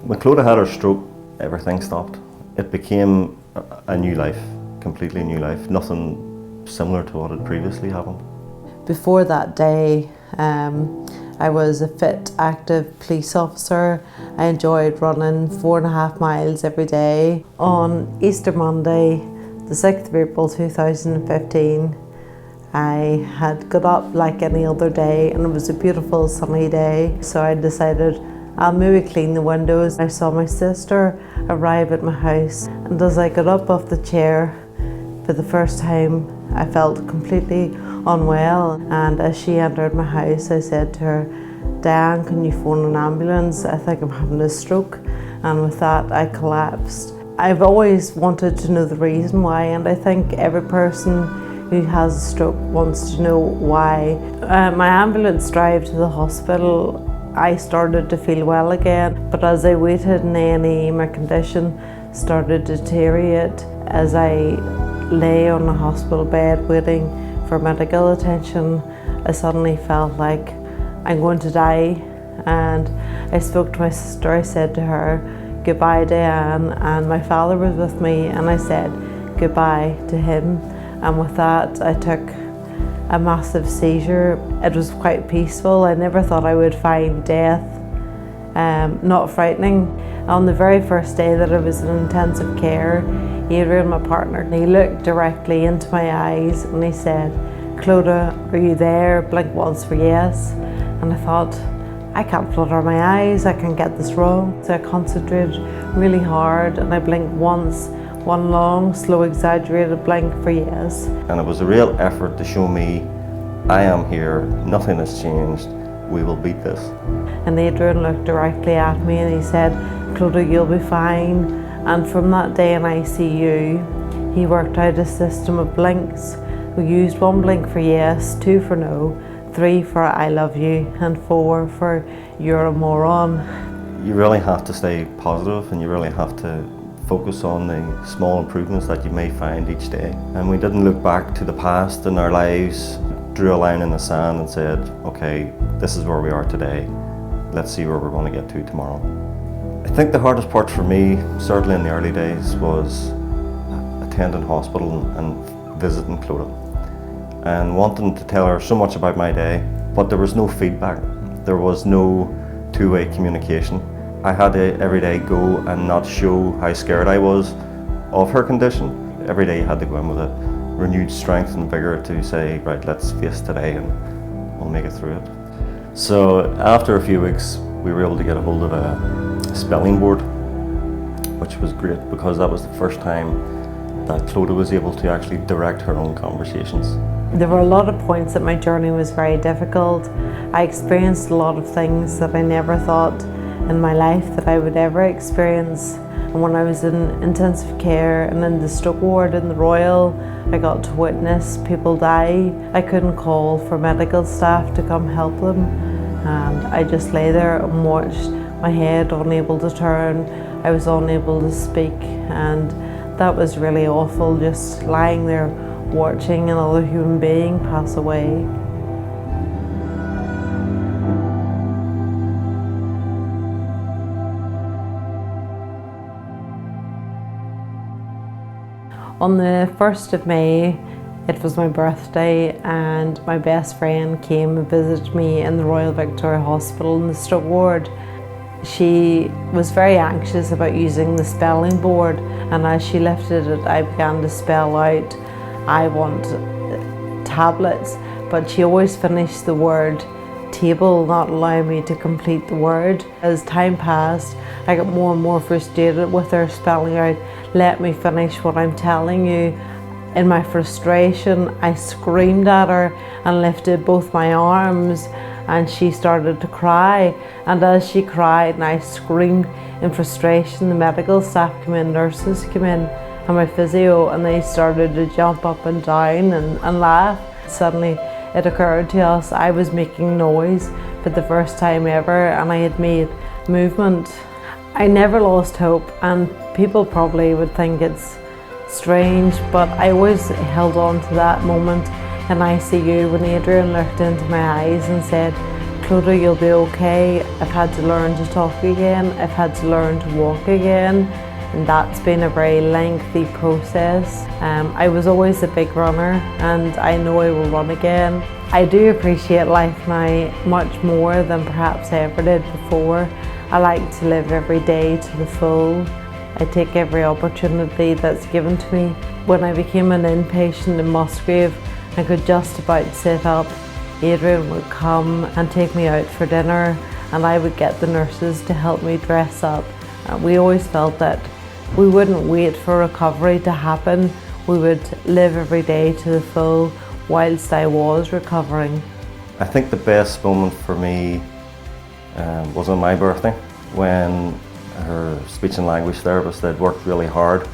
When Clodagh had her stroke, everything stopped. It became a new life, completely new life, nothing similar to what had previously happened. Before that day, I was a fit, active police officer. I enjoyed running 4.5 miles every day. On Easter Monday, the 6th of April 2015, I had got up like any other day and it was a beautiful sunny day. So I decided I'll maybe clean the windows. I saw my sister arrive at my house, and as I got up off the chair for the first time, I felt completely unwell. And as she entered my house, I said to her, "Diane, can you phone an ambulance? I think I'm having a stroke." And with that, I collapsed. I've always wanted to know the reason why, and I think every person who has a stroke wants to know why. My ambulance drive to the hospital, I started to feel well again, but as I waited in A&E, my condition started to deteriorate. As I lay on a hospital bed waiting for medical attention, I suddenly felt like I'm going to die. And I spoke to my sister. I said to her, "Goodbye, Diane," and my father was with me, and I said goodbye to him. And with that, I took a massive seizure. It was quite peaceful. I never thought I would find death not frightening. On the very first day that I was in intensive care, Adrian, my partner, he looked directly into my eyes and he said, "Clodagh, are you there? Blink once for yes." And I thought, I can't flutter my eyes, I can get this wrong. So I concentrated really hard and I blinked once, one long, slow, exaggerated blink for yes. And it was a real effort to show me, I am here, nothing has changed, we will beat this. And Adrian looked directly at me and he said, "Clodagh, you'll be fine." And from that day in ICU, he worked out a system of blinks. We used 1 blink for yes, 2 for no, 3 for I love you, and 4 for you're a moron. You really have to stay positive and you really have to focus on the small improvements that you may find each day. And we didn't look back to the past in our lives, drew a line in the sand and said, okay, this is where we are today. Let's see where we're going to get to tomorrow. I think the hardest part for me, certainly in the early days, was attending hospital and visiting Clodagh and wanting to tell her so much about my day, but there was no feedback. There was no two-way communication. I had to every day go and not show how scared I was of her condition. Every day you had to go in with a renewed strength and vigour to say, right, let's face today and we'll make it through it. So after a few weeks, we were able to get a hold of a spelling board, which was great because that was the first time that Clodagh was able to actually direct her own conversations. There were a lot of points that my journey was very difficult. I experienced a lot of things that I never thought in my life that I would ever experience. And when I was in intensive care and in the stroke ward in the Royal, I got to witness people die. I couldn't call for medical staff to come help them. And I just lay there and watched my head unable to turn. I was unable to speak, and that was really awful, just lying there watching another human being pass away. On the 1st of May, it was my birthday, and my best friend came and visited me in the Royal Victoria Hospital in the stroke ward. She was very anxious about using the spelling board, and as she lifted it, I began to spell out, "I want tablets," but she always finished the word table, not allowing me to complete the word. As time passed, I got more and more frustrated with her spelling out, "Let me finish what I'm telling you." In my frustration, I screamed at her and lifted both my arms, and she started to cry. And as she cried and I screamed in frustration, the medical staff came in, nurses came in, and my physio, and they started to jump up and down and laugh. Suddenly it occurred to us I was making noise for the first time ever, and I had made movement. I never lost hope, and people probably would think it's strange, but I always held on to that moment in ICU when Adrian looked into my eyes and said, Clodagh, you'll be okay. I've had to learn to talk again. I've had to learn to walk again. And that's been a very lengthy process. I was always a big runner and I know I will run again. I do appreciate life now much more than perhaps I ever did before. I like to live every day to the full. I take every opportunity that's given to me. When I became an inpatient in Musgrave, I could just about sit up. Adrian would come and take me out for dinner and I would get the nurses to help me dress up. We always felt that we wouldn't wait for recovery to happen. We would live every day to the full whilst I was recovering. I think the best moment for me was on my birthday when her speech and language therapist had worked really hard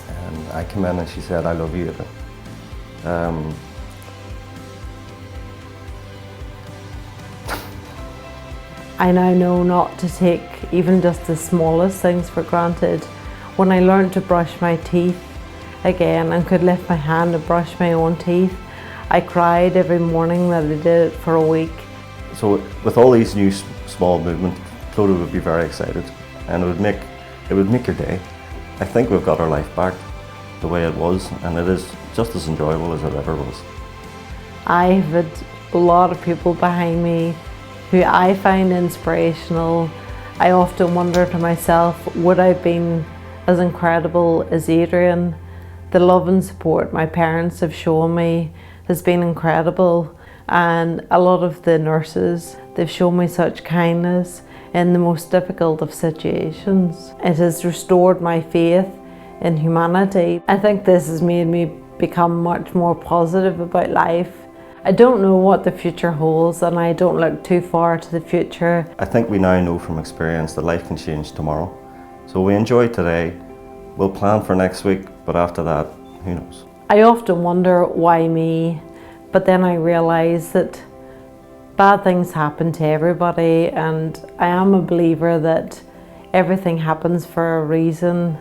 and I came in and she said, "I love you, Adrian." I now know not to take even just the smallest things for granted. When I learned to brush my teeth again and could lift my hand and brush my own teeth, I cried every morning that I did it for a week. So with all these new small movements, Clodagh would be very excited and it would make your day. I think we've got our life back the way it was and it is just as enjoyable as it ever was. I've had a lot of people behind me who I find inspirational. I often wonder to myself, would I have been as incredible as Adrian? The love and support my parents have shown me has been incredible, and a lot of the nurses, they've shown me such kindness in the most difficult of situations. It has restored my faith in humanity. I think this has made me become much more positive about life. I don't know what the future holds and I don't look too far to the future. I think we now know from experience that life can change tomorrow. So we enjoy today, we'll plan for next week, but after that, who knows? I often wonder why me, but then I realise that bad things happen to everybody and I am a believer that everything happens for a reason,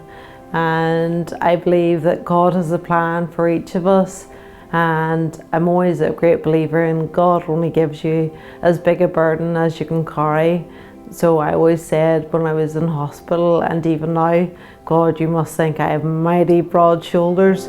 and I believe that God has a plan for each of us. And I'm always a great believer in God only gives you as big a burden as you can carry. So I always said when I was in hospital and even now, God, you must think I have mighty broad shoulders